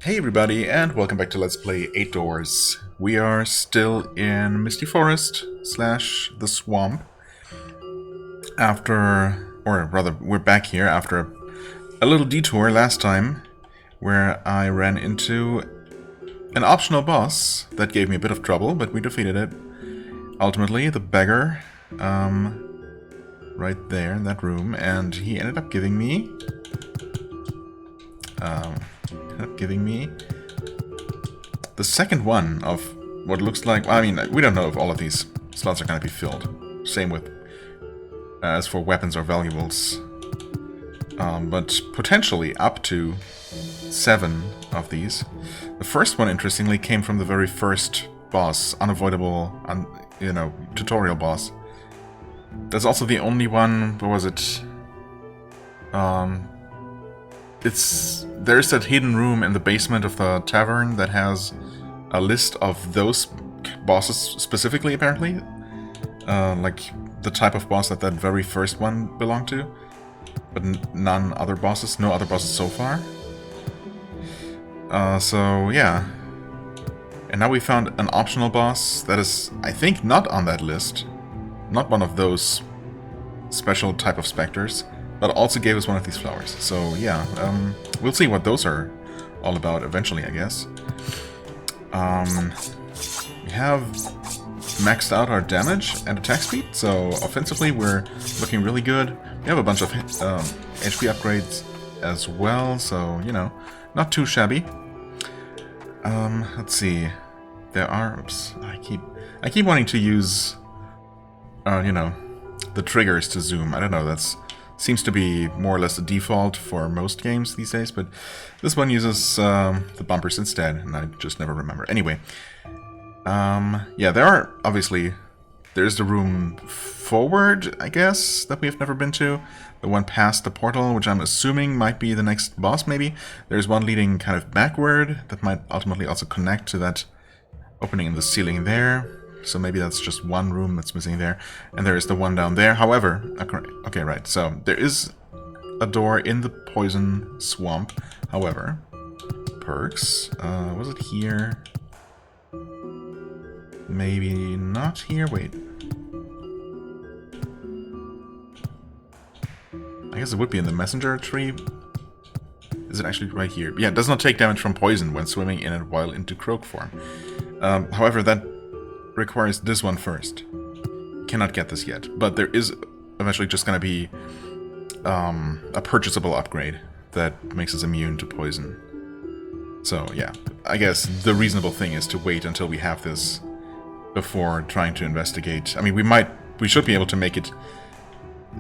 Hey everybody, and welcome back to Let's Play 8 Doors. We are still in Misty Forest slash the Swamp after, or rather, we're back here after a little detour last time where I ran into an optional boss that gave me a bit of trouble, but we defeated it. Ultimately, the beggar, right there in that room, and he ended up giving me, the second one of what looks like... I mean, we don't know if all of these slots are going to be filled. Same with as for weapons or valuables. But potentially up to 7 of these. The first one, interestingly, came from the very first boss. Unavoidable, tutorial boss. That's also the only one... What was it? There's that hidden room in the basement of the tavern that has a list of those bosses specifically, apparently. Like the type of boss that very first one belonged to. But no other bosses so far. So, yeah. And now we found an optional boss that is, I think, not on that list. Not one of those special type of specters. But also gave us one of these flowers. So, yeah, we'll see what those are all about eventually, I guess. We have maxed out our damage and attack speed, so offensively we're looking really good. We have a bunch of HP upgrades as well, so, you know, not too shabby. Let's see. There are... Oops, I keep wanting to use, the triggers to zoom. I don't know, that's... Seems to be more or less the default for most games these days, but this one uses the bumpers instead, and I just never remember. Anyway, yeah, there's the room forward, I guess, that we have never been to. The one past the portal, which I'm assuming might be the next boss, maybe. There's one leading kind of backward that might ultimately also connect to that opening in the ceiling there. So maybe that's just one room that's missing there. And there is the one down there. However, okay, right. So there is a door in the poison swamp. However, perks. Was it here? Maybe not here. Wait. I guess it would be in the messenger tree. Is it actually right here? Yeah, it does not take damage from poison when swimming in it while into croak form. However, that requires this one first. Cannot get this yet, but there is eventually just going to be a purchasable upgrade that makes us immune to poison. So yeah, I guess the reasonable thing is to wait until we have this before trying to investigate. I mean, we should be able to make it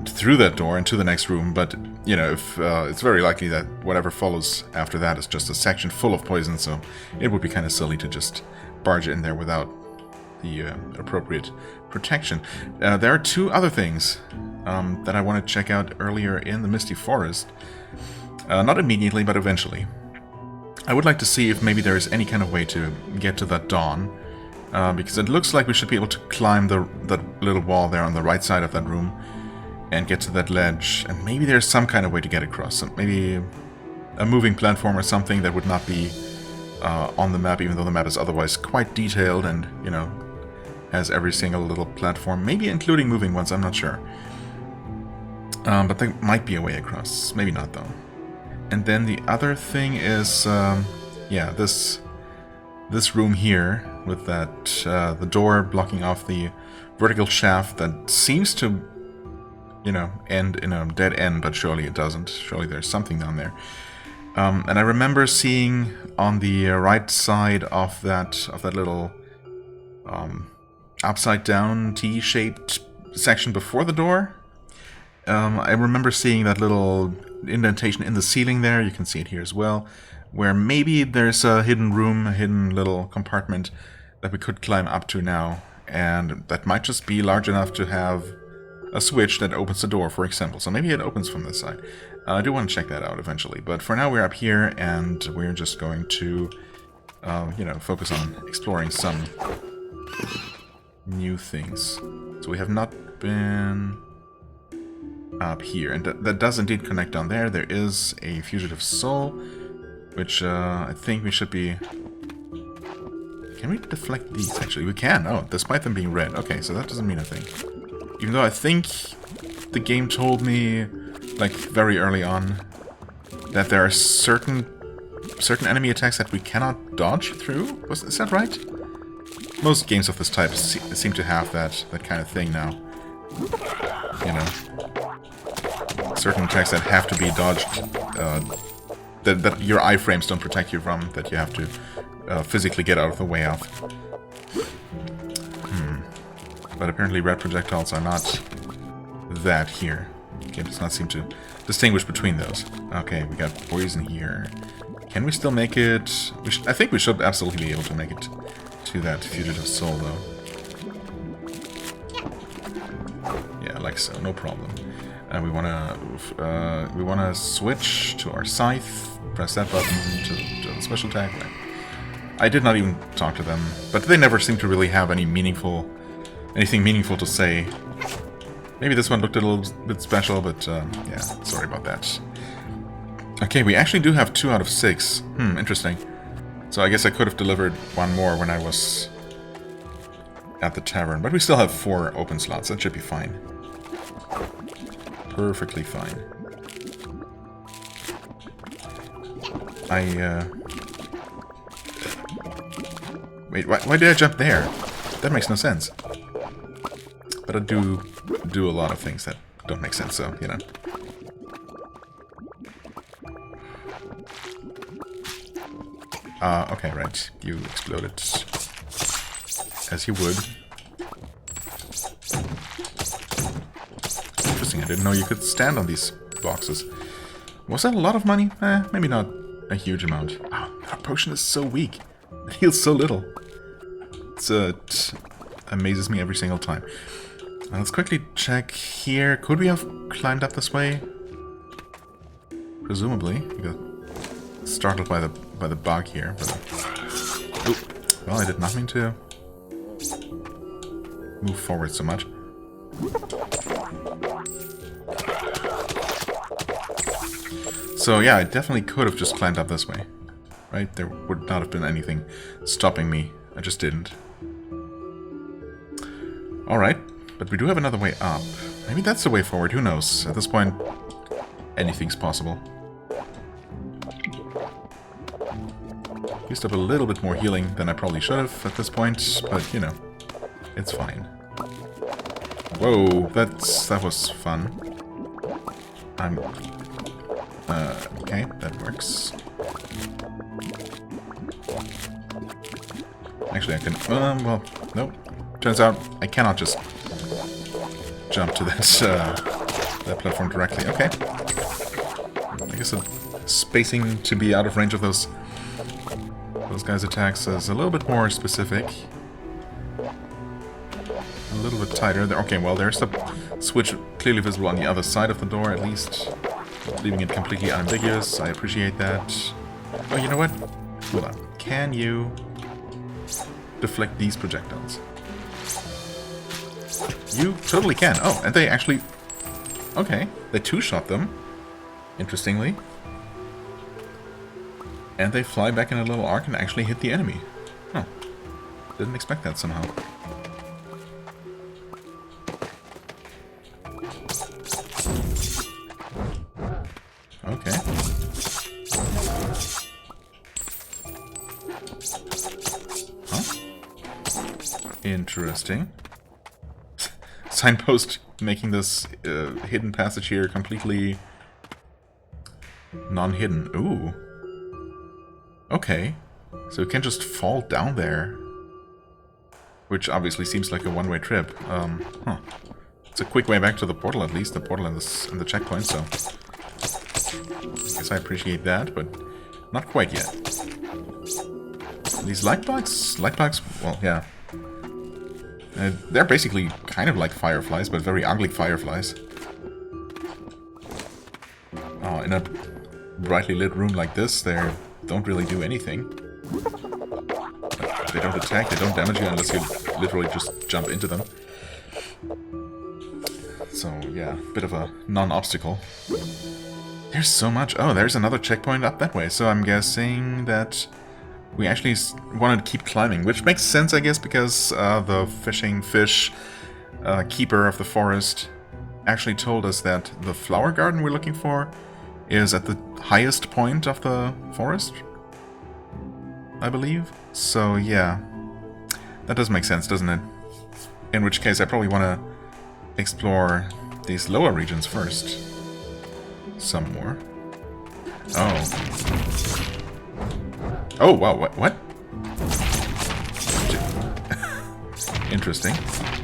through that door into the next room, but you know, if it's very likely that whatever follows after that is just a section full of poison, so it would be kind of silly to just barge in there without the appropriate protection. There are 2 other things that I want to check out earlier in the Misty Forest. Not immediately, but eventually. I would like to see if maybe there is any kind of way to get to that dawn, because it looks like we should be able to climb that little wall there on the right side of that room and get to that ledge, and maybe there's some kind of way to get across. So maybe a moving platform or something that would not be on the map, even though the map is otherwise quite detailed and, you know, has every single little platform, maybe including moving ones, I'm not sure. But there might be a way across. Maybe not, though. And then the other thing is, yeah, this room here with that the door blocking off the vertical shaft that seems to, you know, end in a dead end, but surely it doesn't. Surely there's something down there. And I remember seeing on the right side of that little upside down T-shaped section before the door. I remember seeing that little indentation in the ceiling there. You can see it here as well, where maybe there's a hidden room, a hidden little compartment that we could climb up to now, and that might just be large enough to have a switch that opens the door, for example. So maybe it opens from this side. I do want to check that out eventually, but for now we're up here and we're just going to, you know, focus on exploring some new things. So we have not been up here, and that does indeed connect down there. There is a fugitive soul, which I think we should be... Can we deflect these, actually? We can. Oh, despite them being red. Okay, so that doesn't mean a thing. Even though I think the game told me, like, very early on, that there are certain enemy attacks that we cannot dodge through. Is that right? Most games of this type seem to have that kind of thing now. You know, certain attacks that have to be dodged, that your iframes don't protect you from, that you have to physically get out of the way of. But apparently red projectiles are not that here. Game does not seem to distinguish between those. Okay, we got poison here. Can we still make it? I think we should absolutely be able to make it to that fugitive soul, though. Yeah, like so, no problem. We wanna switch to our scythe. Press that button to the special attack. I did not even talk to them, but they never seem to really have anything meaningful to say. Maybe this one looked a little bit special, but yeah, sorry about that. Okay, we actually do have 2 out of 6. Interesting. So I guess I could have delivered one more when I was at the tavern, but we still have 4 open slots. That should be fine. Perfectly fine. Wait, why did I jump there? That makes no sense. But I do a lot of things that don't make sense, so, you know. Okay, right. You exploded. As you would. Interesting, I didn't know you could stand on these boxes. Was that a lot of money? Maybe not a huge amount. Oh, our potion is so weak. It heals so little. It amazes me every single time. Let's quickly check here. Could we have climbed up this way? Presumably. We got startled by the bug here. But, oh, well, I did not mean to move forward so much. So yeah, I definitely could have just climbed up this way. Right? There would not have been anything stopping me. I just didn't. Alright, but we do have another way up. Maybe that's the way forward, who knows? At this point, anything's possible. Used up a little bit more healing than I probably should have at this point, but, you know, it's fine. Whoa, that was fun. Okay, that works. Actually, I can, well, nope. Turns out I cannot just jump to this, that platform directly. Okay. I guess the spacing to be out of range of those guys' attacks is a little bit more specific. A little bit tighter there. Okay, well, there's the switch clearly visible on the other side of the door, at least. Leaving it completely unambiguous. I appreciate that. Oh, you know what? Hold on. Can you deflect these projectiles? You totally can. Oh, and they actually... Okay, they two-shot them. Interestingly. And they fly back in a little arc and actually hit the enemy. Huh. Didn't expect that somehow. Okay. Huh? Interesting. Signpost making this hidden passage here completely non-hidden. Ooh. Okay. So you can just fall down there. Which obviously seems like a one-way trip. Huh. It's a quick way back to the portal, at least. The portal and the checkpoint, so... I guess I appreciate that, but not quite yet. These light bugs? Light bugs? Well, yeah. They're basically kind of like fireflies, but very ugly fireflies. Oh, in a brightly lit room like this, they don't really do anything. They don't attack, they don't damage you unless you literally just jump into them. So, yeah, bit of a non-obstacle. There's so much. Oh, there's another checkpoint up that way. So I'm guessing that we actually wanted to keep climbing, which makes sense, I guess, because the fishing fish keeper of the forest actually told us that the flower garden we're looking for is at the highest point of the forest, I believe. So yeah, that does make sense, doesn't it? In which case I probably want to explore these lower regions first. Some more. Oh. Oh, wow, what? Interesting.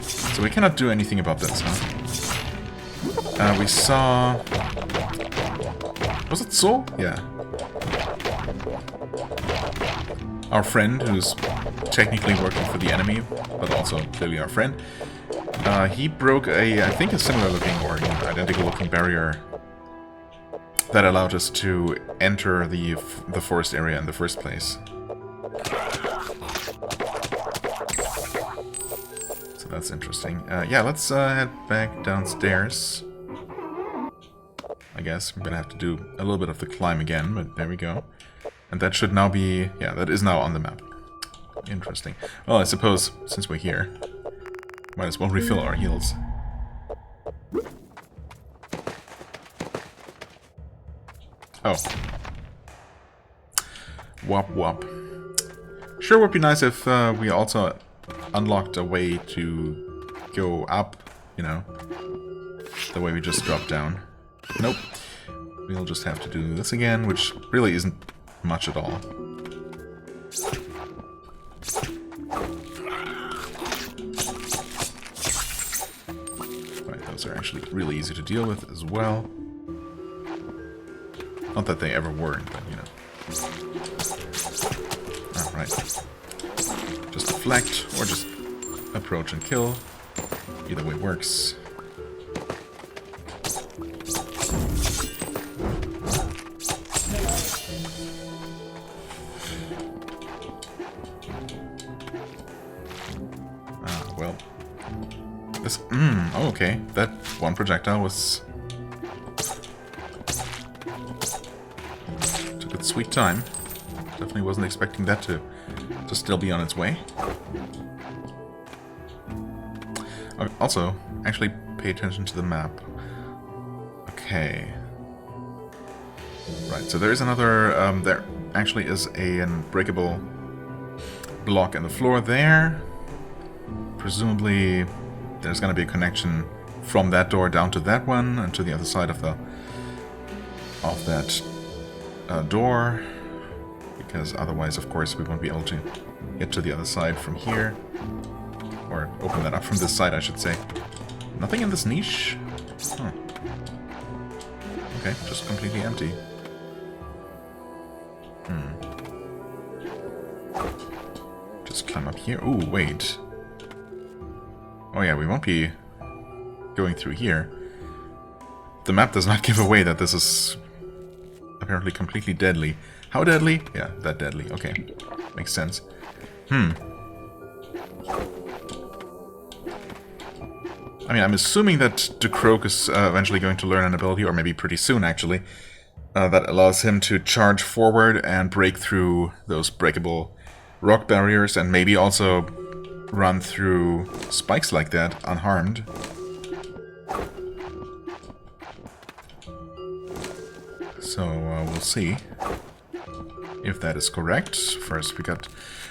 So we cannot do anything about this, huh? We saw... Was it Soul? Yeah. Our friend, who's technically working for the enemy, but also clearly our friend, he broke I think a similar looking or identical looking barrier that allowed us to enter the forest area in the first place. So that's interesting. Yeah, let's head back downstairs. I guess I'm gonna have to do a little bit of the climb again, but there we go. And that should now be... yeah, that is now on the map. Interesting. Well, I suppose, since we're here, might as well refill our heals. Oh. Wop wop. Sure would be nice if we also unlocked a way to go up, you know, the way we just dropped down. Nope. We'll just have to do this again, which really isn't much at all. Right, those are actually really easy to deal with as well. Not that they ever weren't, but you know. Alright. Just deflect, or just approach and kill. Either way works. Ah, well. This... oh, okay. That one projectile was... took its sweet time. Definitely wasn't expecting that to still be on its way. Also, actually pay attention to the map. Okay. Right, so there is another... there actually is an unbreakable block in the floor there. Presumably there's going to be a connection from that door down to that one and to the other side of that door, because otherwise, of course, we won't be able to get to the other side from here, or open that up from this side, I should say. Nothing in this niche? Huh. Okay, just completely empty. Just climb up here. Ooh, wait. Oh yeah, we won't be going through here. The map does not give away that this is apparently completely deadly. How deadly? Yeah, that deadly. Okay, makes sense. I mean, I'm assuming that the Croak is eventually going to learn an ability, or maybe pretty soon actually, that allows him to charge forward and break through those breakable rock barriers, and maybe also run through spikes like that unharmed. So we'll see if that is correct. First we got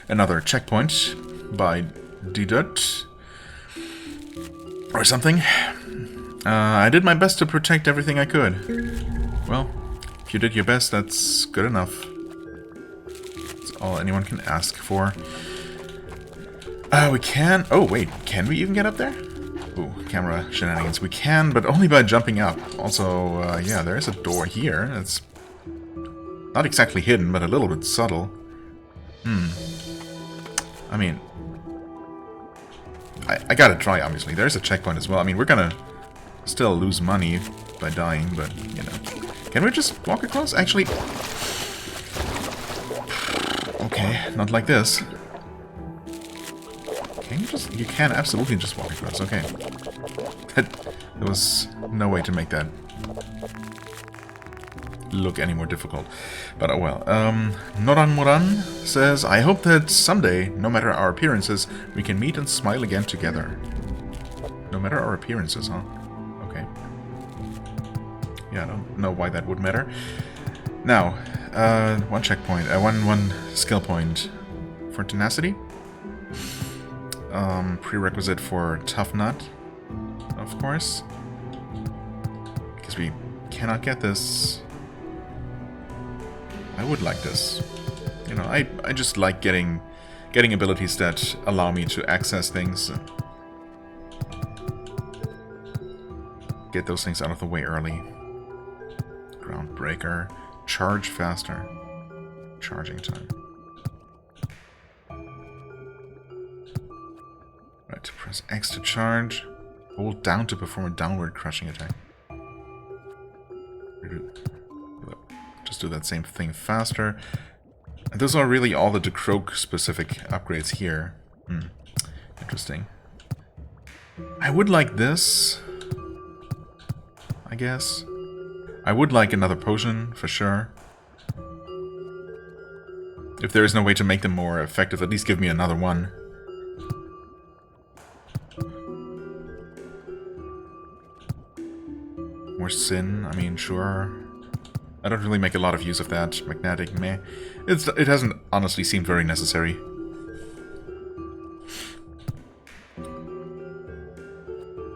another checkpoint by Didut or something. I did my best to protect everything I could. Well, if you did your best, that's good enough. That's all anyone can ask for. We can... oh, wait. Can we even get up there? Ooh, camera shenanigans. We can, but only by jumping up. Also, yeah, there is a door here. It's not exactly hidden, but a little bit subtle. I mean... I gotta try, obviously. There's a checkpoint as well. I mean, we're gonna still lose money by dying, but, you know. Can we just walk across? Actually... okay, not like this. Can you just... you can absolutely just walk across, okay. There was no way to make that look any more difficult. But oh well. Noran Moran says, I hope that someday, no matter our appearances, we can meet and smile again together. No matter our appearances, huh? Okay. Yeah, I don't know why that would matter. Now, one checkpoint, one skill point for tenacity. Prerequisite for tough nut, of course. Because we cannot get this. I would like this. You know, I just like getting abilities that allow me to access things. Get those things out of the way early. Groundbreaker. Charge faster. Charging time. Right, press X to charge. Hold down to perform a downward crushing attack. Just do that same thing faster. And those are really all the Decroak specific upgrades here. Interesting. I would like this, I guess. I would like another potion, for sure. If there is no way to make them more effective, at least give me another one. More sin, I mean, sure. I don't really make a lot of use of that. Magnetic, meh. It hasn't honestly seemed very necessary.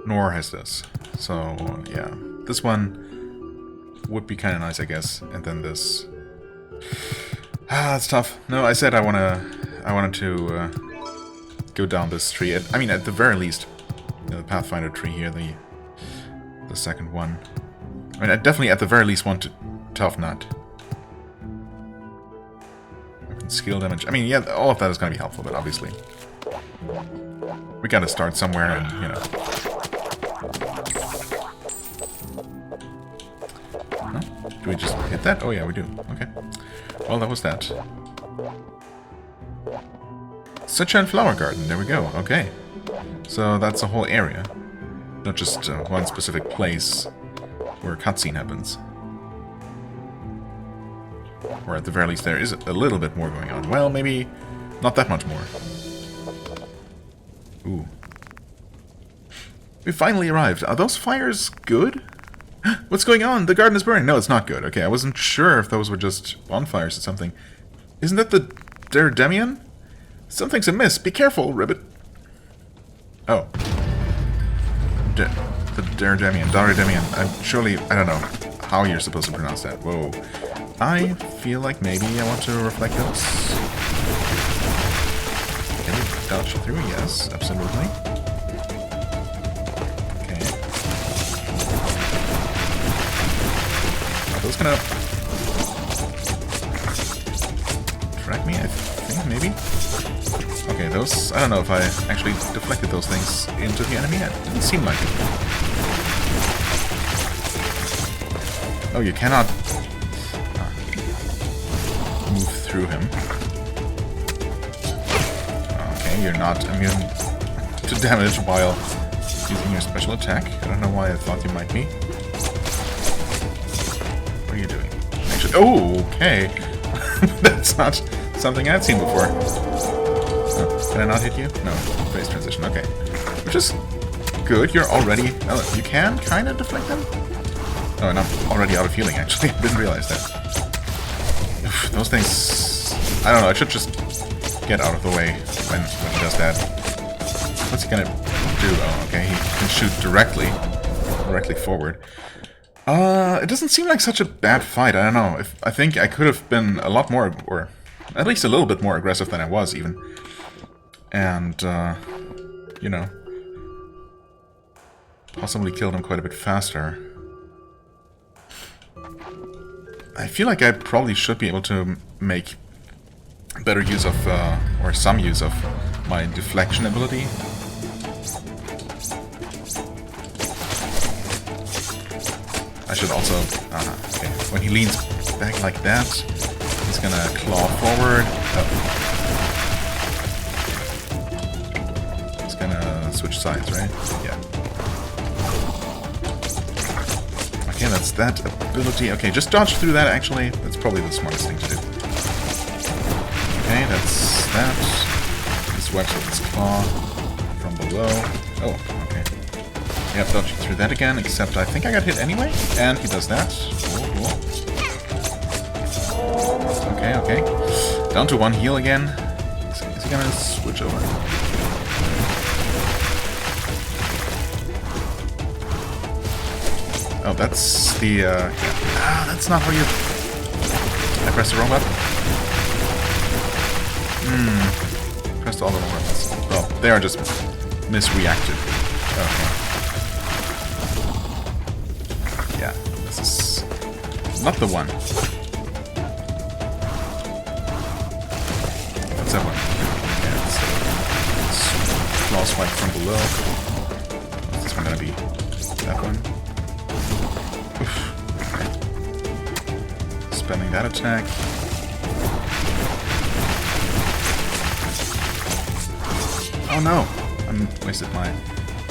Nor has this. So, yeah. This one would be kind of nice, I guess. And then this. That's tough. No, I said I wanted to go down this tree. I mean, at the very least, you know, the Pathfinder tree here, the second one. I mean, I definitely, at the very least, want to tough nut. Skill damage. I mean, yeah, all of that is going to be helpful, but obviously we got to start somewhere, and you know. Huh? Do we just hit that? Oh yeah, we do. Okay. Well, that was that. Sunshine Flower Garden. There we go. Okay. So that's a whole area, not just one specific place where a cutscene happens. Or at the very least there is a little bit more going on. Well, maybe not that much more. Ooh. We finally arrived. Are those fires good? What's going on? The garden is burning. No, it's not good. Okay, I wasn't sure if those were just bonfires or something. Isn't that the Daredemion? Something's amiss. Be careful, Ribbit. Oh. The Daredemion. I'm surely... I don't know how you're supposed to pronounce that. Whoa. I feel like maybe I want to reflect those. Can we dodge through? Yes, absolutely. Okay. Are those gonna track me? I think maybe. Okay, those. I don't know if I actually deflected those things into the enemy. It didn't seem like it. Oh, you cannot move through him. Okay, you're not immune to damage while using your special attack. I don't know why I thought you might be. What are you doing? Actually, oh, okay. That's not something I'd seen before. Oh, can I not hit you? No, phase transition. Okay, which is good. You're already. Oh, you can kind of deflect them. Oh, and I'm already out of healing. Actually, I didn't realize that. Those things... I don't know, I should just get out of the way when he does that. What's he gonna do? Oh, okay, he can shoot directly forward. It doesn't seem like such a bad fight, I don't know. I think I could have been a lot more, or at least a little bit more aggressive than I was, even. And, you know, possibly killed him quite a bit faster. I feel like I probably should be able to make better use of, or some use of, my deflection ability. I should also, okay, when he leans back like that, he's gonna claw forward. Oh. He's gonna switch sides, right? Yeah. Okay, Okay, that's that ability. Okay, just dodge through that, actually. That's probably the smartest thing to do. Okay, that's that. He swipes with his claw from below. Oh, okay. Yep, dodge through that again, except I think I got hit anyway. And he does that. Cool, cool. Okay, okay. Down to 1 heal again. Is he gonna switch over? Oh, that's the, yeah. Ah, that's not how you... I pressed the wrong button? Pressed all the wrong buttons. Well, they are just misreacted. Okay. Yeah, this is not the one. What's that one? Yeah, it's claw swipe from below. Is this one gonna be that one? Oof. Okay. Spamming that attack. Oh no! I wasted my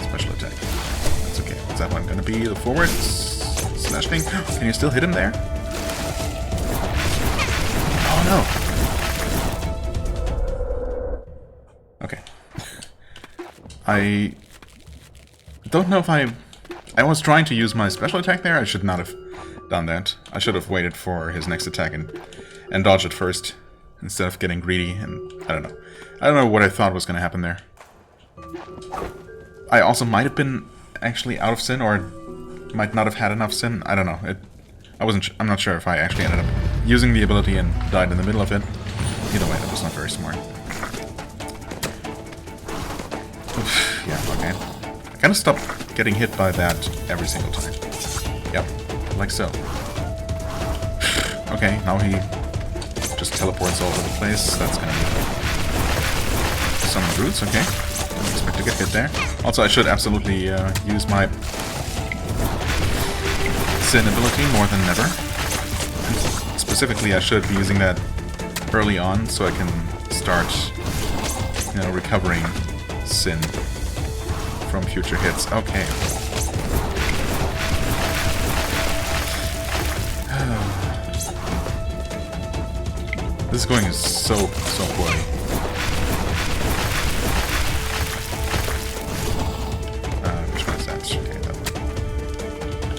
special attack. That's okay. Is that one gonna be the forward slash thing? Can you still hit him there? Oh no! Okay. I don't know if I was trying to use my special attack there. I should not have done that. I should have waited for his next attack and dodged it first instead of getting greedy. And I don't know. I don't know what I thought was going to happen there. I also might have been actually out of sin, or might not have had enough sin. I don't know. I'm not sure if I actually ended up using the ability and died in the middle of it. Either way, that was not very smart. Oof, yeah, okay. I kind of stopped getting hit by that every single time. Yep, like so. Okay, now he just teleports all over the place. That's gonna be some roots, okay. Didn't expect to get hit there. Also, I should absolutely use my sin ability more than ever. And specifically, I should be using that early on so I can start, you know, recovering sin from future hits. Okay. This is going so poorly. Which one is that? Okay, that one.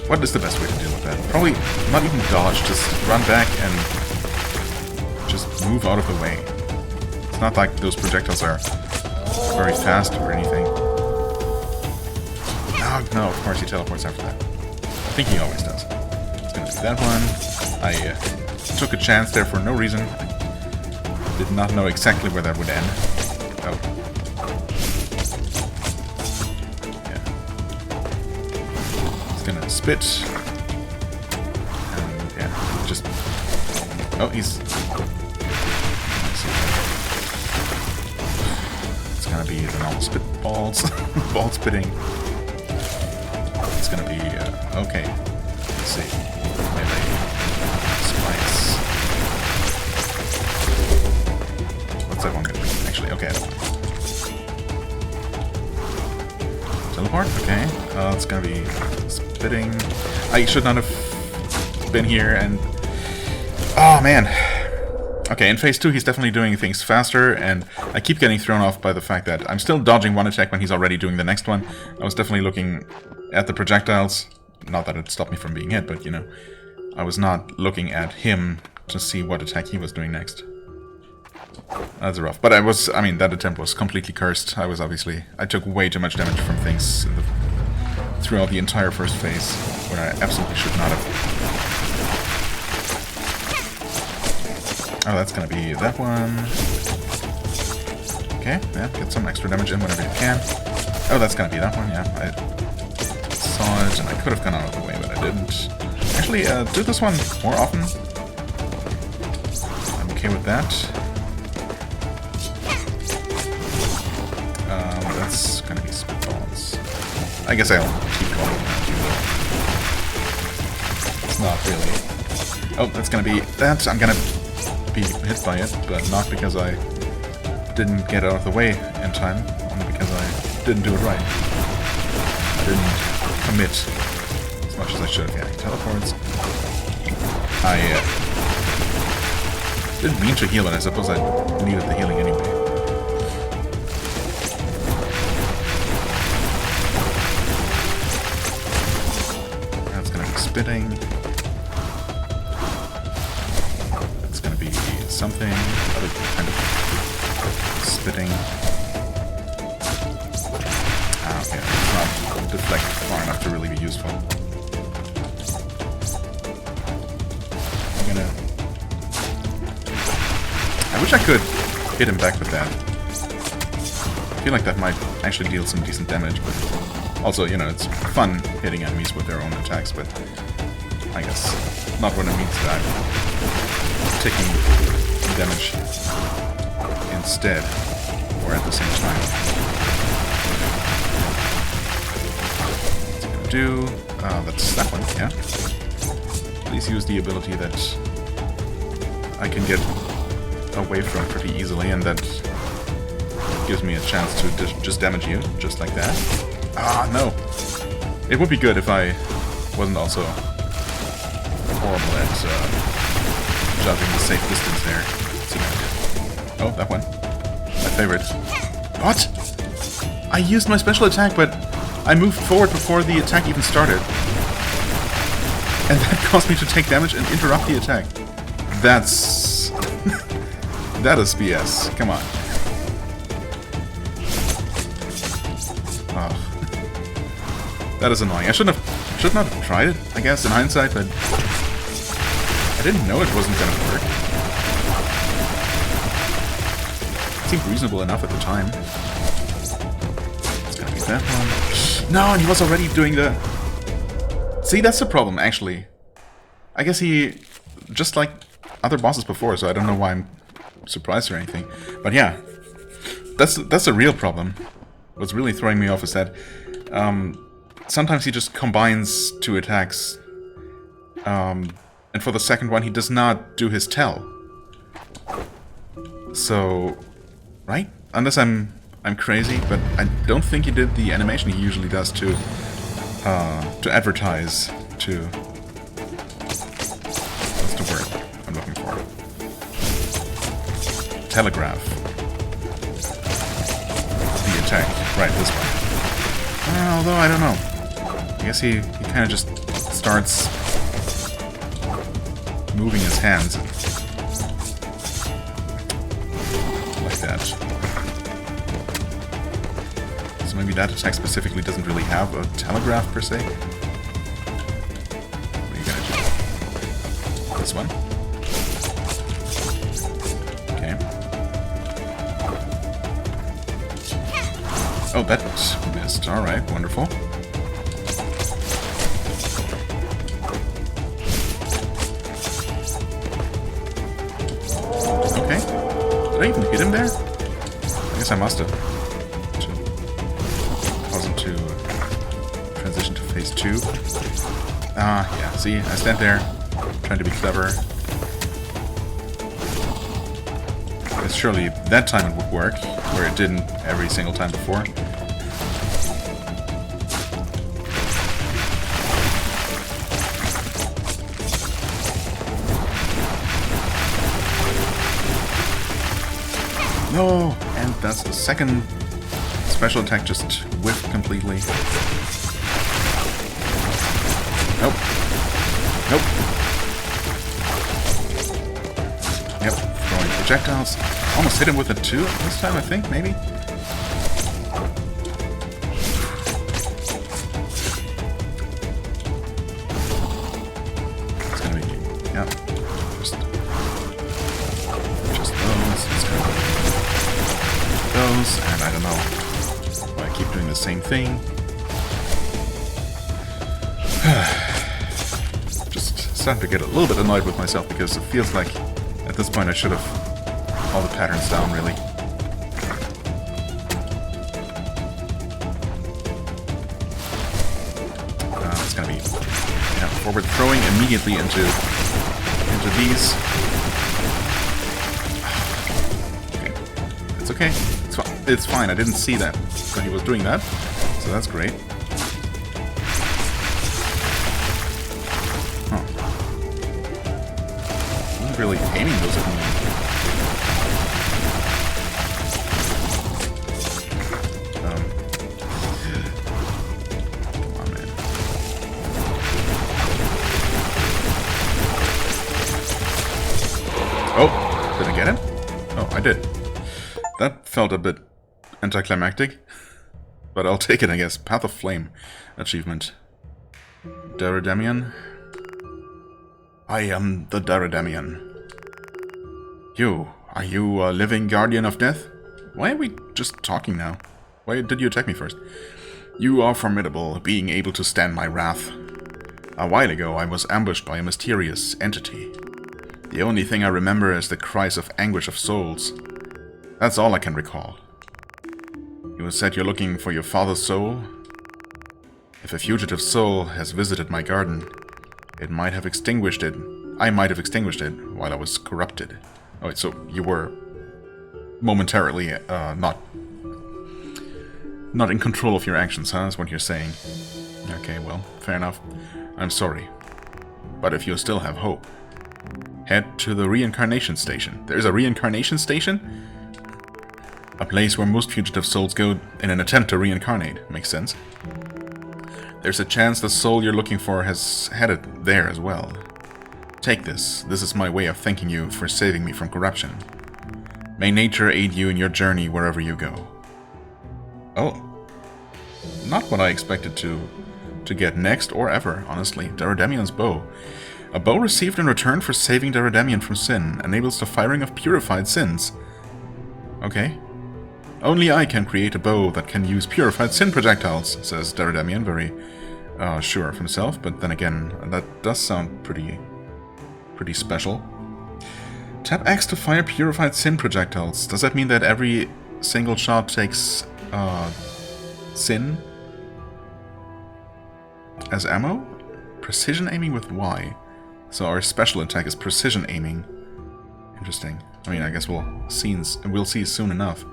What is the best way to deal with that? Probably not even dodge, just run back and just move out of the way. It's not like those projectiles are very fast or anything. No, of course he teleports after that. I think he always does. It's gonna be that one. I took a chance there for no reason. Did not know exactly where that would end. Oh. Yeah. He's gonna spit. And yeah, just... Oh, he's... It's gonna be the normal spit balls. Ball spitting. It's gonna be, okay. Let's see. Melee. Spikes. What's that one gonna be? Actually, okay. Teleport? Okay. It's gonna be spitting. I should not have been here and... Oh, man. Okay, in phase 2 he's definitely doing things faster, and I keep getting thrown off by the fact that I'm still dodging one attack when he's already doing the next one. I was definitely looking at the projectiles. Not that it stopped me from being hit, but, you know, I was not looking at him to see what attack he was doing next. That's rough. But I mean, that attempt was completely cursed. I took way too much damage from things throughout the entire first phase, when I absolutely should not have. Oh, that's gonna be that one. Okay, yeah, get some extra damage in whenever you can. Oh, that's gonna be that one, yeah. I saw it, and I could have gone out of the way, but I didn't. Actually, do this one more often. I'm okay with that. That's gonna be spitballs. I guess I'll keep going now, it's not really... Oh, that's gonna be that. I'm gonna be hit by it, but not because I didn't get out of the way in time, only because I didn't do it right. I didn't commit as much much as I should have. Yeah, he teleports. I didn't mean to heal, but I suppose I needed the healing anyway. That's gonna be spitting. That's gonna be something. Other kind of spitting. Ah, okay, it's not deflect far enough to really be useful. I wish I could hit him back with that. I feel like that might actually deal some decent damage, but also, you know, it's fun hitting enemies with their own attacks, but I guess not when it means that I'm taking damage instead, or at the same time. What's it gonna do? That's that one, yeah. Please use the ability that I can get away from pretty easily, and that gives me a chance to just damage you, just like that. Ah, no! It would be good if I wasn't also horrible at judging the safe distance there. Let's see what I did. Oh, that one. My favorite. What? I used my special attack, but I moved forward before the attack even started. And that caused me to take damage and interrupt the attack. That's... that is BS. Come on. Oh. That is annoying. I should not have tried it, I guess, in hindsight, but I didn't know it wasn't gonna work. It seemed reasonable enough at the time. It's gonna be that one. No, and he was already doing the... See, that's the problem, actually. I guess he... just like other bosses before, so I don't know why I'm surprised or anything. But yeah, that's a real problem. What's really throwing me off is that sometimes he just combines two attacks, and for the second one he does not do his tell. So, right? Unless I'm crazy, but I don't think he did the animation he usually does to advertise to... what's the word I'm looking for? Telegraph the attack. Right, this way. Although, I don't know. I guess he kind of just starts moving his hands. Like that. So maybe that attack specifically doesn't really have a telegraph per se. What are you gonna do? This one? Oh, that missed. Alright, wonderful. Okay. Did I even hit him there? I guess I must have. To cause him to transition to phase 2. Yeah, see, I stand there, trying to be clever. Because surely that time it would work, where it didn't every single time before. No! And that's the second special attack just whiffed completely. Nope. Nope. Yep, throwing projectiles. Almost hit him with a 2 this time, I think, maybe? It's gonna be... yeah. Just those. It's gonna be those, and I don't know why I keep doing the same thing. Just starting to get a little bit annoyed with myself because it feels like at this point I should have all the patterns down, really. It's gonna be forward throwing immediately into these. Okay, it's okay. It's fine. I didn't see that when he was doing that, so that's great. aren't really aiming those at me. Come on, man. Oh, did I get him? Oh, I did. That felt a bit anticlimactic, but I'll take it, I guess. Path of Flame achievement. Daredemian. I am the Daredemian. Are you a living guardian of death? Why are we just talking now? Why did you attack me first? You are formidable, being able to stand my wrath. A while ago, I was ambushed by a mysterious entity. The only thing I remember is the cries of anguish of souls. That's all I can recall. You said you're looking for your father's soul? If a fugitive soul has visited my garden, it might have extinguished it. I might have extinguished it while I was corrupted. Oh, so you were momentarily not in control of your actions, huh? That's what you're saying. Okay, well, fair enough. I'm sorry. But if you still have hope, head to the reincarnation station. There's a reincarnation station? A place where most fugitive souls go in an attempt to reincarnate. Makes sense. There's a chance the soul you're looking for has headed there as well. Take this. This is my way of thanking you for saving me from corruption. May nature aid you in your journey wherever you go. Oh. Not what I expected to get next or ever, honestly. Daredemian's bow. A bow received in return for saving Daredemian from sin enables the firing of purified sins. Okay. Only I can create a bow that can use purified sin projectiles, says Daredemian, very sure of himself, but then again, that does sound pretty special. Tap X to fire purified sin projectiles. Does that mean that every single shot takes sin as ammo? Precision aiming with Y. So our special attack is precision aiming. Interesting. I mean, I guess we'll see soon enough.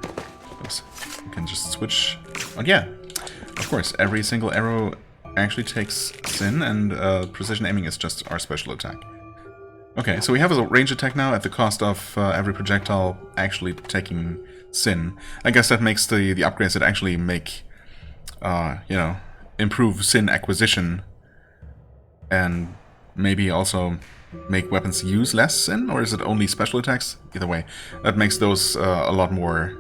Oops. We can just switch. Oh yeah, of course. Every single arrow actually takes sin, and precision aiming is just our special attack. Okay, so we have a range attack now at the cost of every projectile actually taking sin. I guess that makes the upgrades that actually make, you know, improve sin acquisition, and maybe also make weapons use less sin, or is it only special attacks? Either way, that makes those a lot more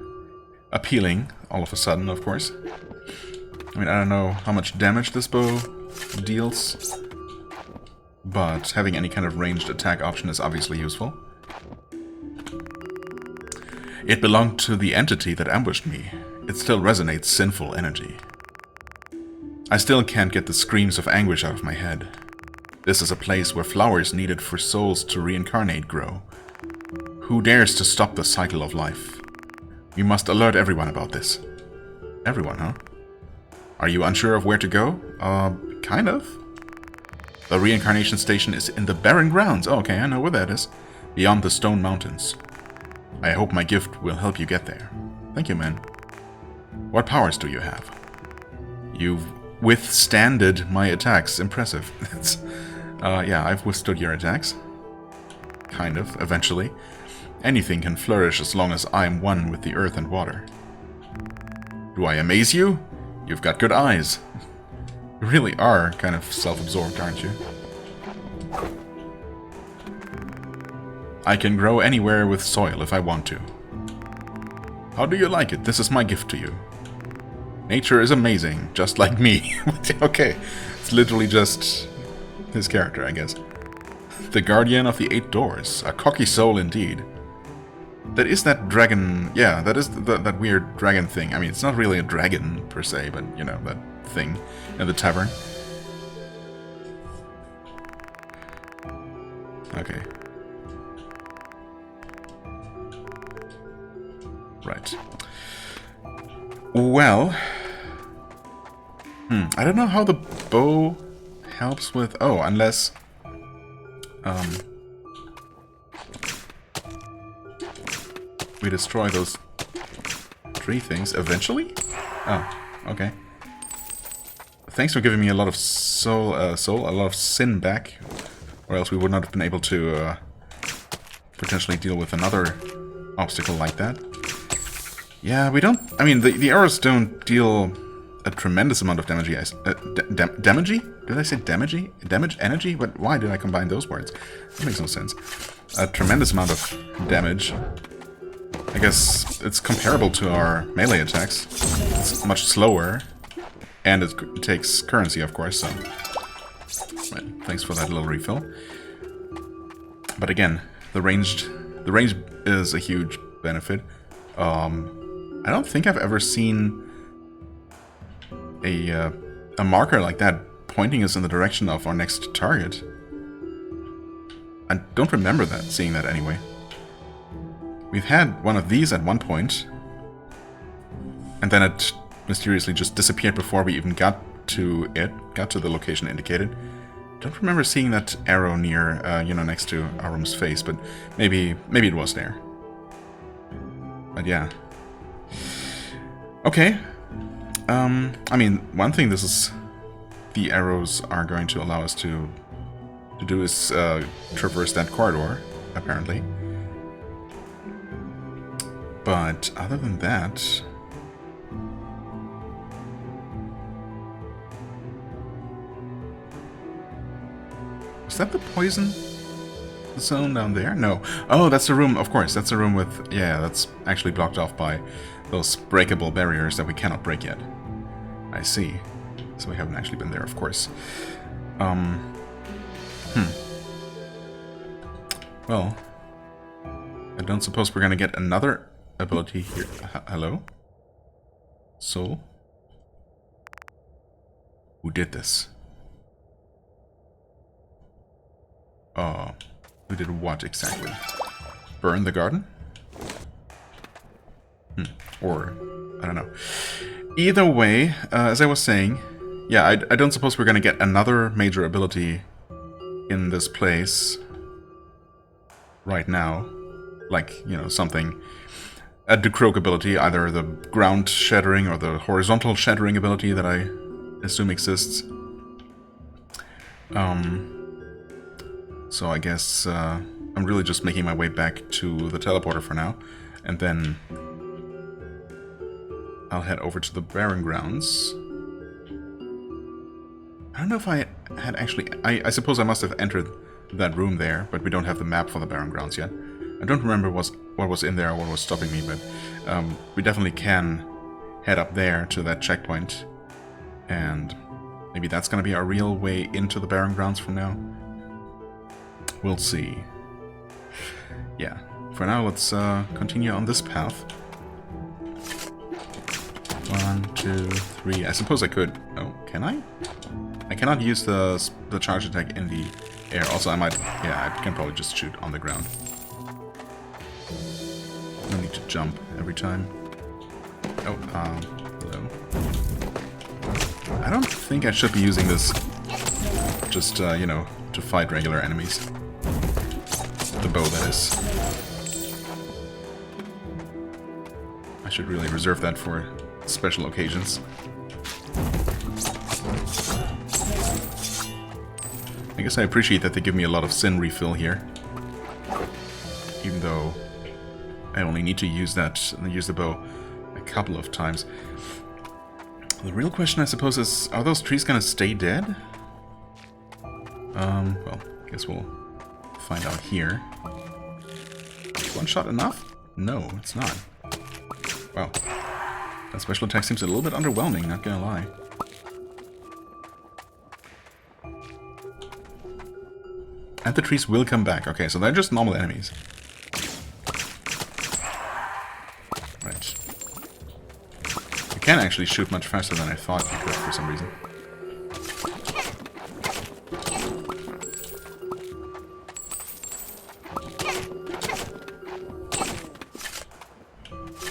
appealing all of a sudden, of course. I mean, I don't know how much damage this bow deals, but having any kind of ranged attack option is obviously useful. It belonged to the entity that ambushed me. It still resonates sinful energy. I still can't get the screams of anguish out of my head. This is a place where flowers needed for souls to reincarnate grow. Who dares to stop the cycle of life? We must alert everyone about this. Everyone, huh? Are you unsure of where to go? Kind of. The reincarnation station is in the barren grounds. Oh, okay, I know where that is. Beyond the stone mountains. I hope my gift will help you get there. Thank you, man. What powers do you have? You've withstanded my attacks. Impressive. Yeah, I've withstood your attacks. Kind of, eventually. Anything can flourish as long as I am one with the earth and water. Do I amaze you? You've got good eyes. You really are kind of self-absorbed, aren't you? I can grow anywhere with soil if I want to. How do you like it? This is my gift to you. Nature is amazing, just like me. Okay, it's literally just his character, I guess. The guardian of the 8 doors. A cocky soul indeed. That is that dragon... Yeah, that is that weird dragon thing. I mean, it's not really a dragon, per se, but, you know, that thing in the tavern. Okay. Right. Well... I don't know how the bow helps with... Oh, unless... we destroy those 3 things eventually? Oh, okay. Thanks for giving me a lot of a lot of sin back, or else we would not have been able to potentially deal with another obstacle like that. Yeah, we don't... I mean, the arrows don't deal a tremendous amount of damage. Damage? Did I say damage? Damage? Energy? But why did I combine those words? That makes no sense. A tremendous amount of damage. I guess it's comparable to our melee attacks. It's much slower. And it takes currency, of course, so... Right, thanks for that little refill. But again, the range is a huge benefit. I don't think I've ever seen a marker like that pointing us in the direction of our next target. I don't remember seeing that anyway. We've had one of these at one point, and then it mysteriously just disappeared before we even got to the location indicated. Don't remember seeing that arrow near, next to Arum's face, but maybe it was there. But yeah. Okay. I mean, one thing the arrows are going to allow us to do is traverse that corridor, apparently. But other than that... Was that the poison zone down there? No. Oh, that's the room, of course. That's the room with... Yeah, that's actually blocked off by those breakable barriers that we cannot break yet. I see. So we haven't actually been there, of course. Well, I don't suppose we're gonna get another ability here. Hello? Soul? Who did this? Who did what exactly? Burn the garden? Or, I don't know. Either way, as I was saying, yeah, I don't suppose we're gonna get another major ability in this place right now. Like, something... A decroak ability, either the ground shattering or the horizontal shattering ability that I assume exists. So I guess I'm really just making my way back to the teleporter for now, and then I'll head over to the Barren Grounds. I don't know if I had actually... I suppose I must have entered that room there, but we don't have the map for the Barren Grounds yet. I don't remember what was in there or what was stopping me, but we definitely can head up there to that checkpoint, and maybe that's going to be our real way into the Barren Grounds from now. We'll see. Yeah, for now let's continue on this path. 1, 2, 3. I suppose I could... Oh, can I? I cannot use the charge attack in the air. Also, I might... Yeah, I can probably just shoot on the ground. No need to jump every time. Oh, hello. I don't think I should be using this just, to fight regular enemies. The bow, that is. I should really reserve that for special occasions. I guess I appreciate that they give me a lot of sin refill here. Even though I only need to use the bow a couple of times. The real question, I suppose, is, are those trees gonna stay dead? Well, I guess we'll find out here. Is one shot enough? No, it's not. Wow. That special attack seems a little bit underwhelming, not gonna lie. And the trees will come back. Okay, so they're just normal enemies. Right. You can actually shoot much faster than I thought you could for some reason.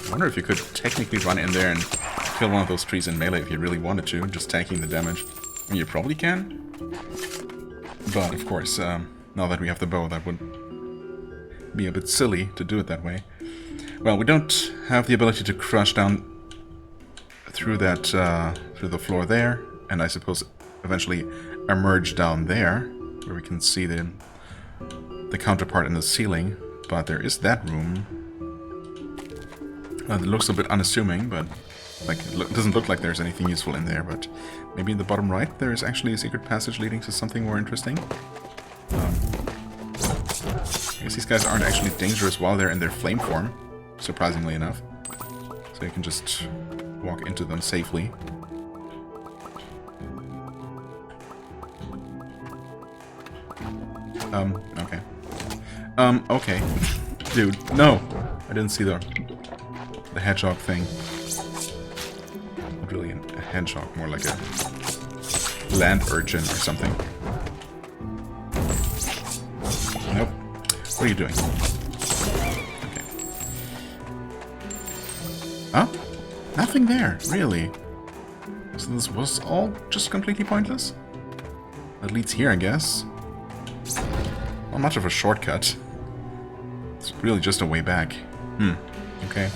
I wonder if you could technically run in there and kill one of those trees in melee if you really wanted to, just tanking the damage. I mean, you probably can. But, of course, now that we have the bow, that would be a bit silly to do it that way. Well, we don't have the ability to crush down through that, through the floor there, and I suppose eventually emerge down there, where we can see the counterpart in the ceiling. spot. There is that room. It looks a bit unassuming, but like it doesn't look like there's anything useful in there. But maybe in the bottom right there is actually a secret passage leading to something more interesting. I guess these guys aren't actually dangerous while they're in their flame form, surprisingly enough. So you can just walk into them safely. Okay. Okay. Dude, no! I didn't see the hedgehog thing. Not really a hedgehog, more like a land urchin or something. Nope. What are you doing? Okay. Huh? Nothing there, really. So this was all just completely pointless? That leads here, I guess. Not much of a shortcut. It's really just a way back. Okay.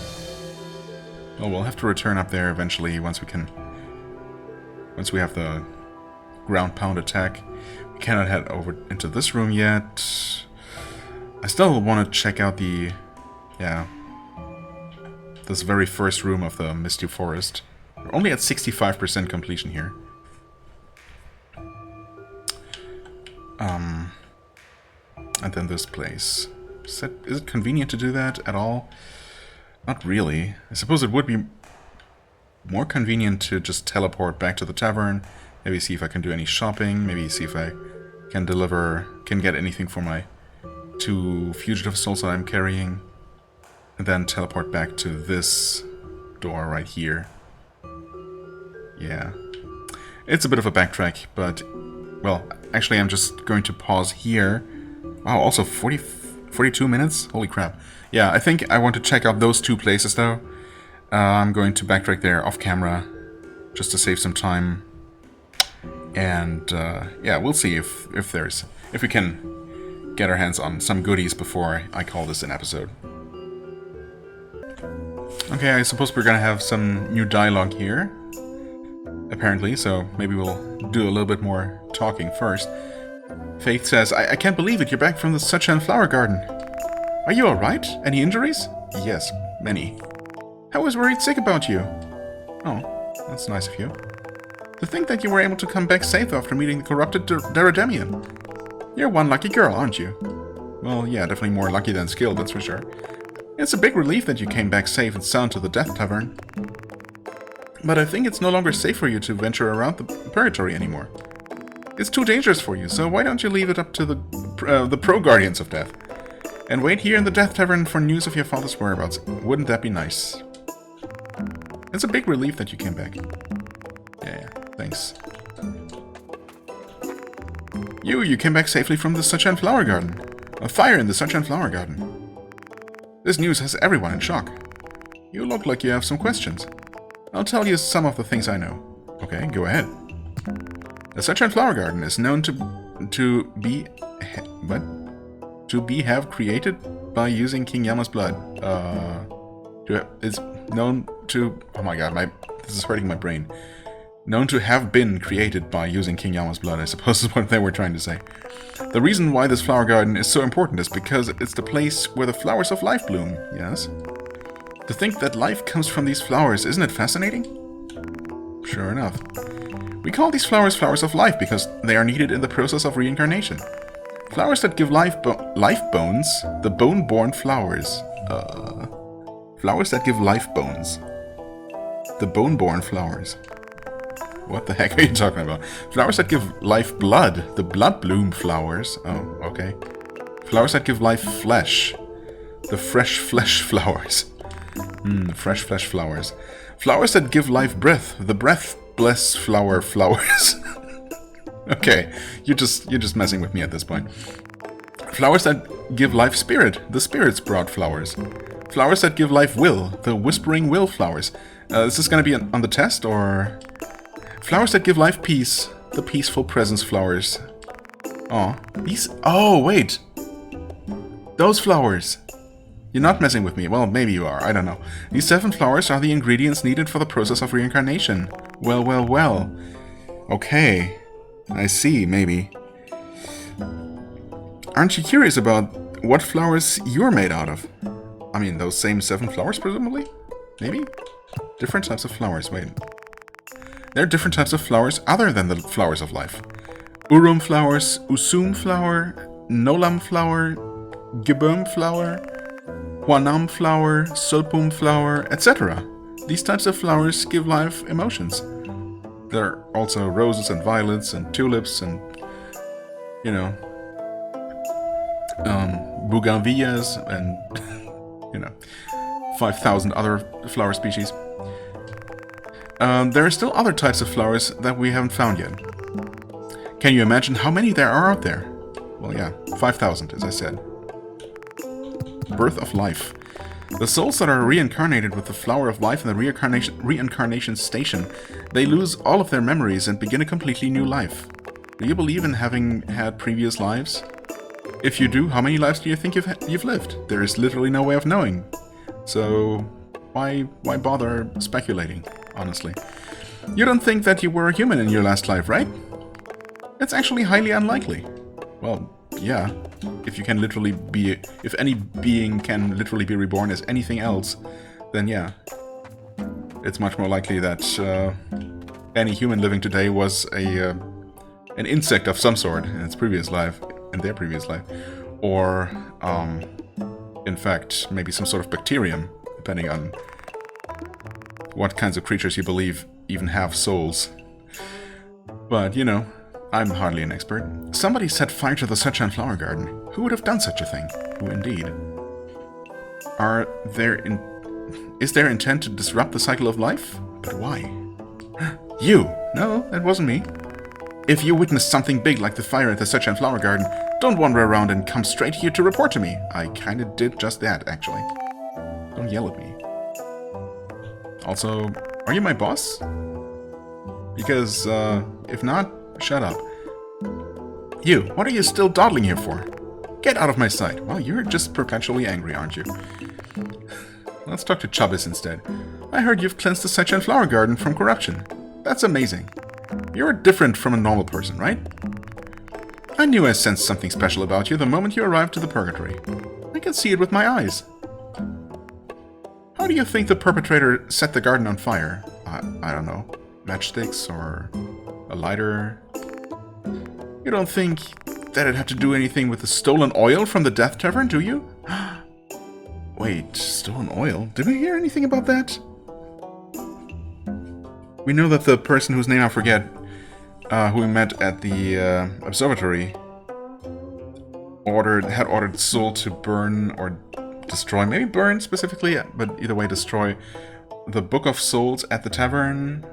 Well, we'll have to return up there eventually once we can... Once we have the ground pound attack. We cannot head over into this room yet. I still want to check out the... Yeah. This very first room of the Misty Forest. We're only at 65% completion here. And then this place. Is it convenient to do that at all? Not really. I suppose it would be more convenient to just teleport back to the tavern. Maybe see if I can do any shopping. Maybe see if I can get anything for my 2 fugitive souls that I'm carrying. And then teleport back to this door right here. Yeah. It's a bit of a backtrack, but... Well, actually I'm just going to pause here. Wow, also 42 minutes? Holy crap. Yeah, I think I want to check out those 2 places though. I'm going to backtrack there off camera, just to save some time. And yeah, we'll see if we can get our hands on some goodies before I call this an episode. Okay, I suppose we're gonna have some new dialogue here, apparently, so maybe we'll do a little bit more talking first. Faith says, I can't believe it, you're back from the Sunshine Flower Garden. Are you alright? Any injuries? Yes, many. I was worried sick about you. Oh, that's nice of you. To think that you were able to come back safe after meeting the corrupted Darademian. You're one lucky girl, aren't you? Well, yeah, definitely more lucky than skilled, that's for sure. It's a big relief that you came back safe and sound to the Death Tavern. But I think it's no longer safe for you to venture around the Purgatory anymore. It's too dangerous for you, so why don't you leave it up to the pro-guardians of death? And wait here in the Death Tavern for news of your father's whereabouts. Wouldn't that be nice? It's a big relief that you came back. Yeah, thanks. You came back safely from the Sunshine Flower Garden. A fire in the Sunshine Flower Garden. This news has everyone in shock. You look like you have some questions. I'll tell you some of the things I know. Okay, go ahead. The Sunshine Flower Garden is known to have created by using King Yama's blood. It's known to... Oh my god, this is hurting my brain. Known to have been created by using King Yama's blood, I suppose is what they were trying to say. The reason why this flower garden is so important is because it's the place where the flowers of life bloom, yes? To think that life comes from these flowers, isn't it fascinating? Sure enough. We call these flowers flowers of life because they are needed in the process of reincarnation. Flowers that give life bones, the bone-born flowers. Flowers that give life bones. The bone-born flowers. What the heck are you talking about? Flowers that give life blood, the blood-bloom flowers. Oh, okay. Flowers that give life flesh. The fresh flesh flowers. Fresh flesh flowers. Flowers that give life breath, the breath-bless flower flowers. Okay, you're just messing with me at this point. Flowers that give life spirit, the spirit's brought flowers. Flowers that give life will, the whispering will flowers. Is this gonna be on the test, or... Flowers that give life peace, the peaceful presence flowers. Oh, these... Oh, wait! Those flowers! You're not messing with me. Well, maybe you are, I don't know. These 7 flowers are the ingredients needed for the process of reincarnation. Well, well, well. Okay. I see, maybe. Aren't you curious about what flowers you're made out of. I mean, those same 7 flowers, presumably? Maybe? Different types of flowers, wait. There are different types of flowers other than the flowers of life. Arum flowers, Usum flower, Nolam flower, Gebum flower, Huanam flower, Sulpum flower, etc. These types of flowers give life emotions. There are also roses and violets and tulips and, you know, bougainvilleas and, you know, 5,000 other flower species. There are still other types of flowers that we haven't found yet. Can you imagine how many there are out there? Well, yeah, 5,000, as I said. Birth of life. The souls that are reincarnated with the flower of life in the reincarnation station, they lose all of their memories and begin a completely new life. Do you believe in having had previous lives? If you do, how many lives do you think you've lived? There is literally no way of knowing. So, why bother speculating, honestly? You don't think that you were a human in your last life, right? It's actually highly unlikely. Well, yeah. If any being can literally be reborn as anything else, then yeah. It's much more likely that any human living today was an insect of some sort in their previous life, or in fact, maybe some sort of bacterium, depending on what kinds of creatures you believe even have souls. But, you know, I'm hardly an expert. Somebody set fire to the Sunshine Flower Garden. Who would have done such a thing? Who indeed? Is their intent to disrupt the cycle of life? But why? You! No, that wasn't me. If you witnessed something big like the fire at the Sunshine Flower Garden, don't wander around and come straight here to report to me. I kinda did just that, actually. Don't yell at me. Also, are you my boss? Because, if not, shut up. You, what are you still dawdling here for? Get out of my sight. Well, you're just perpetually angry, aren't you? Let's talk to Chubbis instead. I heard you've cleansed the Sunshine Flower Garden from corruption. That's amazing. You're different from a normal person, right? I knew I sensed something special about you the moment you arrived to the Purgatory. I can see it with my eyes. How do you think the perpetrator set the garden on fire? I don't know. Matchsticks or a lighter? You don't think that it had to do anything with the stolen oil from the Death Tavern, do you? Wait, stolen oil? Did we hear anything about that? We know that the person whose name I forget, who we met at the observatory, had ordered Soul to burn or destroy, maybe burn specifically, but either way destroy the Book of Souls at the tavern.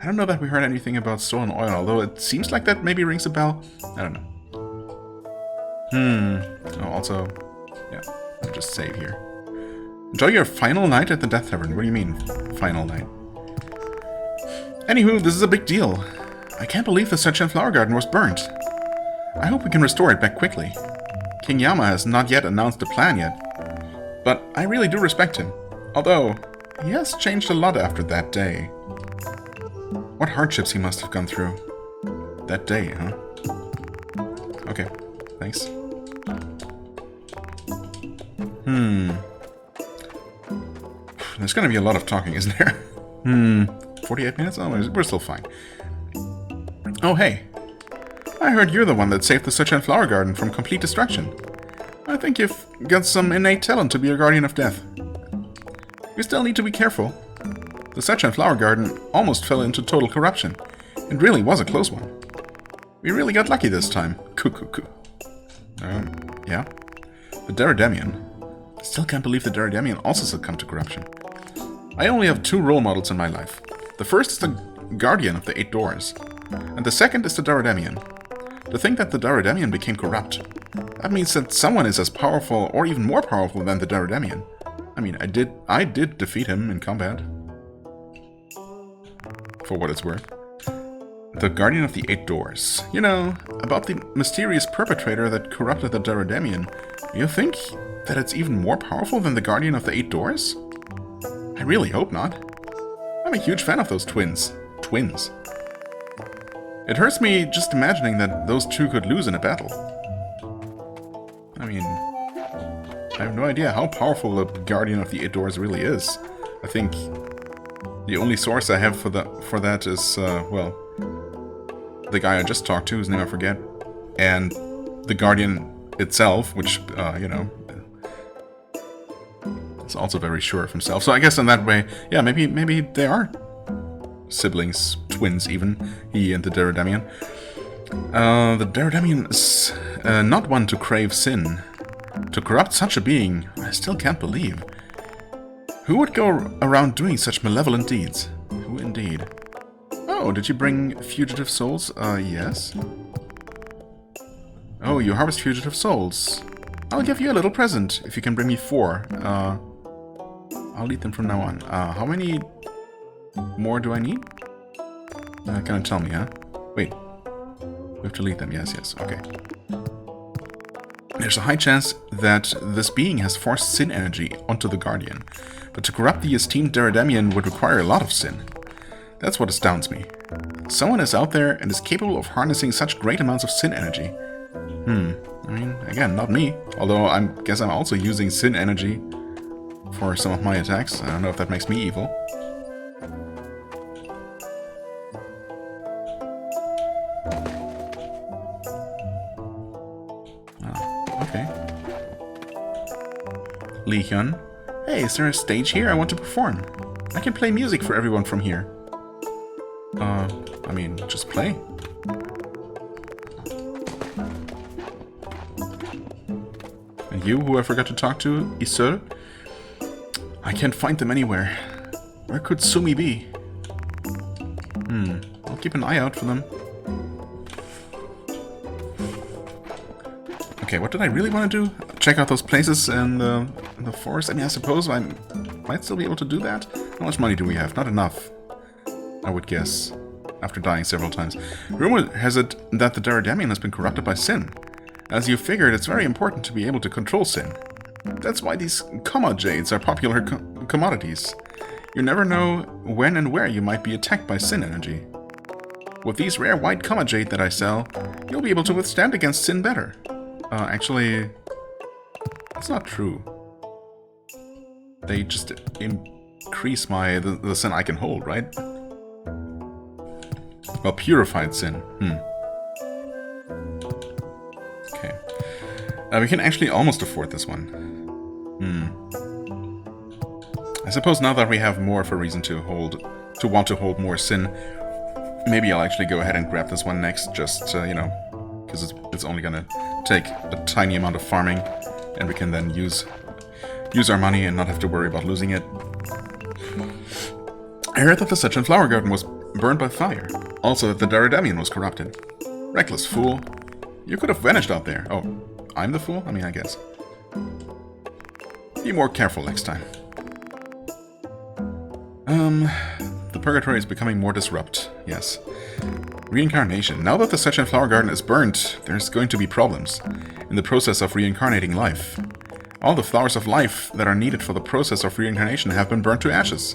I don't know that we heard anything about stolen oil, although it seems like that maybe rings a bell. I don't know. Oh, also, yeah, I'll just save here. Enjoy your final night at the Death Tavern. What do you mean, final night? Anywho, this is a big deal. I can't believe the Sunshine Flower Garden was burnt. I hope we can restore it back quickly. King Yama has not yet announced a plan yet, but I really do respect him. Although, he has changed a lot after that day. What hardships he must have gone through. That day, huh? Okay, thanks. There's gonna be a lot of talking, isn't there? 48 minutes? Oh, we're still fine. Oh, hey. I heard you're the one that saved the Sunshine Flower Garden from complete destruction. I think you've got some innate talent to be a guardian of death. You still need to be careful. The Sunshine Flower Garden almost fell into total corruption. It really was a close one. We really got lucky this time. Yeah. The Darademian. I still can't believe the Darademian also succumbed to corruption. I only have 2 role models in my life. The first is the Guardian of the 8 Doors, and the second is the Darademian. To think that the Darademian became corrupt, that means that someone is as powerful or even more powerful than the Darademian. I mean, I did defeat him in combat. For what it's worth. The Guardian of the 8 Doors. You know, about the mysterious perpetrator that corrupted the Darademian. You think that it's even more powerful than the Guardian of the 8 Doors? I really hope not. I'm a huge fan of those twins. It hurts me just imagining that those two could lose in a battle. I mean, I have no idea how powerful the Guardian of the 8 Doors really is. I think the only source I have for that is, well, the guy I just talked to, whose name I forget, and the Guardian itself, which, you know, is also very sure of himself. So I guess in that way, yeah, maybe they are siblings, twins even, he and the Daredemian. The Daredemian is not one to crave sin. To corrupt such a being, I still can't believe. Who would go around doing such malevolent deeds? Who indeed? Oh, did you bring fugitive souls? Yes. Oh, you harvest fugitive souls. I'll give you a little present if you can bring me 4. I'll eat them from now on. How many more do I need? Can you tell me, huh? Wait. We have to lead them. Yes, okay. There's a high chance that this being has forced sin energy onto the Guardian, but to corrupt the esteemed Daredemian would require a lot of sin. That's what astounds me. Someone is out there and is capable of harnessing such great amounts of sin energy. I mean, again, not me. Although I guess I'm also using sin energy for some of my attacks. I don't know if that makes me evil. Okay. Lee Hyun. Hey, is there a stage here? I want to perform. I can play music for everyone from here. I mean, just play. And you, who I forgot to talk to, Isol? I can't find them anywhere. Where could Sumi be? I'll keep an eye out for them. Okay, what did I really want to do? Check out those places in the forest? I mean, I suppose I might still be able to do that. How much money do we have? Not enough, I would guess, after dying several times. Rumor has it that the Daredemian has been corrupted by sin. As you figured, it's very important to be able to control sin. That's why these comma jades are popular commodities. You never know when and where you might be attacked by sin energy. With these rare white comma jade that I sell, you'll be able to withstand against sin better. Actually, that's not true. They just increase the sin I can hold, right? Well, purified sin. Okay. We can actually almost afford this one. I suppose now that we have more of a reason to want to hold more sin, maybe I'll actually go ahead and grab this one next, just, you know, because it's only gonna take a tiny amount of farming, and we can then use our money and not have to worry about losing it. I heard that the Setch and Flower Garden was burned by fire. Also that the Daredemian was corrupted. Reckless fool. You could have vanished out there. Oh, I'm the fool? I mean, I guess. Be more careful next time. The Purgatory is becoming more disrupt. Yes. Reincarnation. Now that the Setch and Flower Garden is burnt, there's going to be problems in the process of reincarnating life. All the flowers of life that are needed for the process of reincarnation have been burnt to ashes.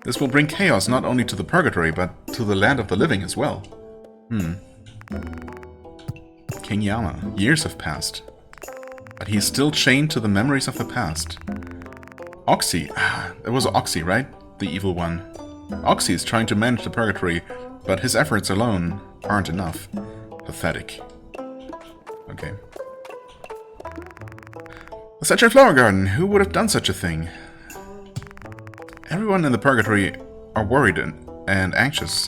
This will bring chaos not only to the Purgatory, but to the land of the living as well. King Yama. Years have passed. But he's still chained to the memories of the past. Oxy. It was Oxy, right? The evil one. Oxy is trying to manage the Purgatory, but his efforts alone aren't enough. Pathetic. Okay. The Setch and Flower Garden. Who would have done such a thing? Everyone in the Purgatory are worried and anxious.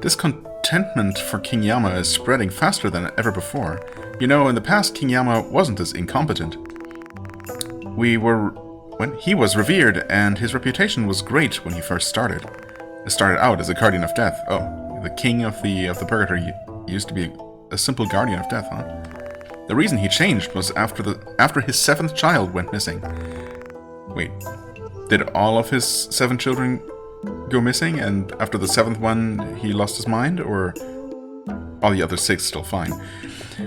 Discontentment for King Yama is spreading faster than ever before. You know, in the past, King Yama wasn't as incompetent. When he was revered, and his reputation was great when he first started. He started out as a guardian of death. Oh, the king of the Purgatory used to be a simple guardian of death, huh? The reason he changed was after his 7th child went missing. Wait, did all of his 7 children go missing, and after the 7th one he lost his mind, or all the other 6 still fine?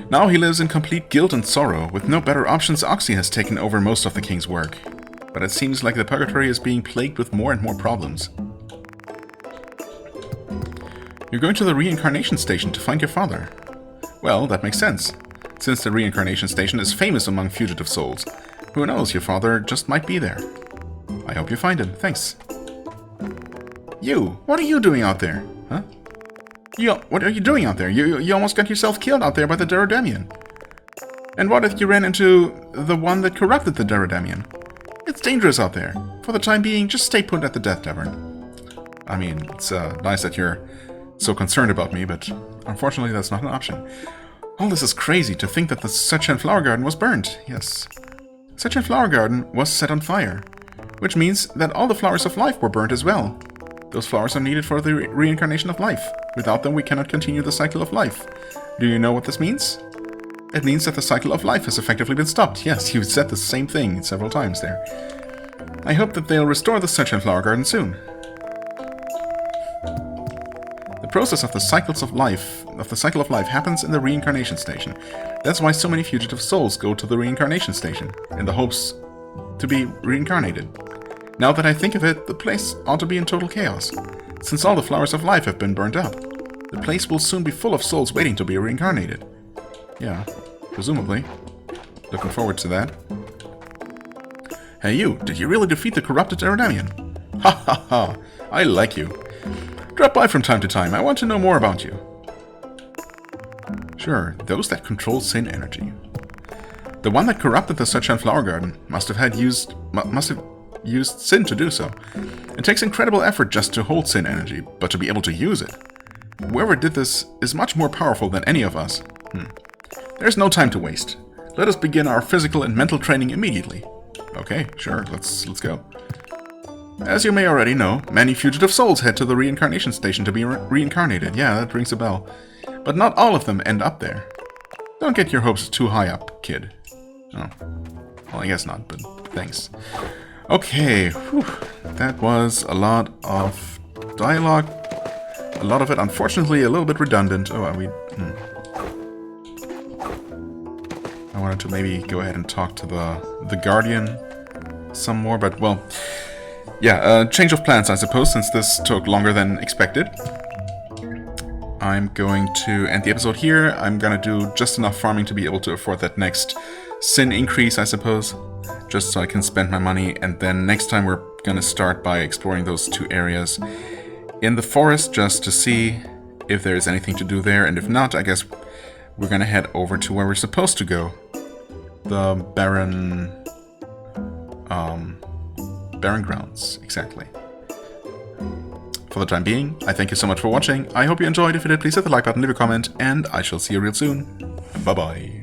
Now he lives in complete guilt and sorrow. With no better options, Oxy has taken over most of the king's work. But it seems like the Purgatory is being plagued with more and more problems. You're going to the reincarnation station to find your father. Well, that makes sense, since the reincarnation station is famous among fugitive souls. Who knows, your father just might be there. I hope you find him. Thanks. You! What are you doing out there? Huh? What are you doing out there? You almost got yourself killed out there by the Daradamian. And what if you ran into the one that corrupted the Daradamian? It's dangerous out there. For the time being, just stay put at the Death Tavern. I mean, it's nice that you're so concerned about me, but unfortunately that's not an option. All this is crazy, to think that the Setchen Flower Garden was burned. Yes. Setchen Flower Garden was set on fire, which means that all the flowers of life were burnt as well. Those flowers are needed for the reincarnation of life. Without them, we cannot continue the cycle of life. Do you know what this means? It means that the cycle of life has effectively been stopped. Yes, you said the same thing several times there. I hope that they'll restore the Setchen Flower Garden soon. The process of the cycle of life happens in the reincarnation station. That's why so many fugitive souls go to the reincarnation station, in the hopes to be reincarnated. Now that I think of it, the place ought to be in total chaos. Since all the flowers of life have been burnt up, the place will soon be full of souls waiting to be reincarnated. Yeah, presumably. Looking forward to that. Hey you, did you really defeat the corrupted Daradamian? Ha ha ha, I like you. Drop by from time to time, I want to know more about you. Sure, those that control sin energy. The one that corrupted the Setchen Flower Garden must have used sin to do so. It takes incredible effort just to hold sin energy, but to be able to use it. Whoever did this is much more powerful than any of us. There's no time to waste. Let us begin our physical and mental training immediately. Okay, sure, let's go. As you may already know, many fugitive souls head to the reincarnation station to be reincarnated. Yeah, that rings a bell. But not all of them end up there. Don't get your hopes too high up, kid. Oh. Well, I guess not, but thanks. Okay, whew. That was a lot of dialogue. A lot of it, unfortunately, a little bit redundant. Oh, I wanted to maybe go ahead and talk to the Guardian some more, but, well, yeah, change of plans, I suppose, since this took longer than expected. I'm going to end the episode here. I'm gonna do just enough farming to be able to afford that next sin increase, I suppose, just so I can spend my money, and then next time we're gonna start by exploring those two areas in the forest just to see if there's anything to do there, and if not, I guess we're gonna head over to where we're supposed to go. The Barren Grounds, exactly. For the time being, I thank you so much for watching. I hope you enjoyed. If you did, please hit the like button, leave a comment, and I shall see you real soon. Bye-bye.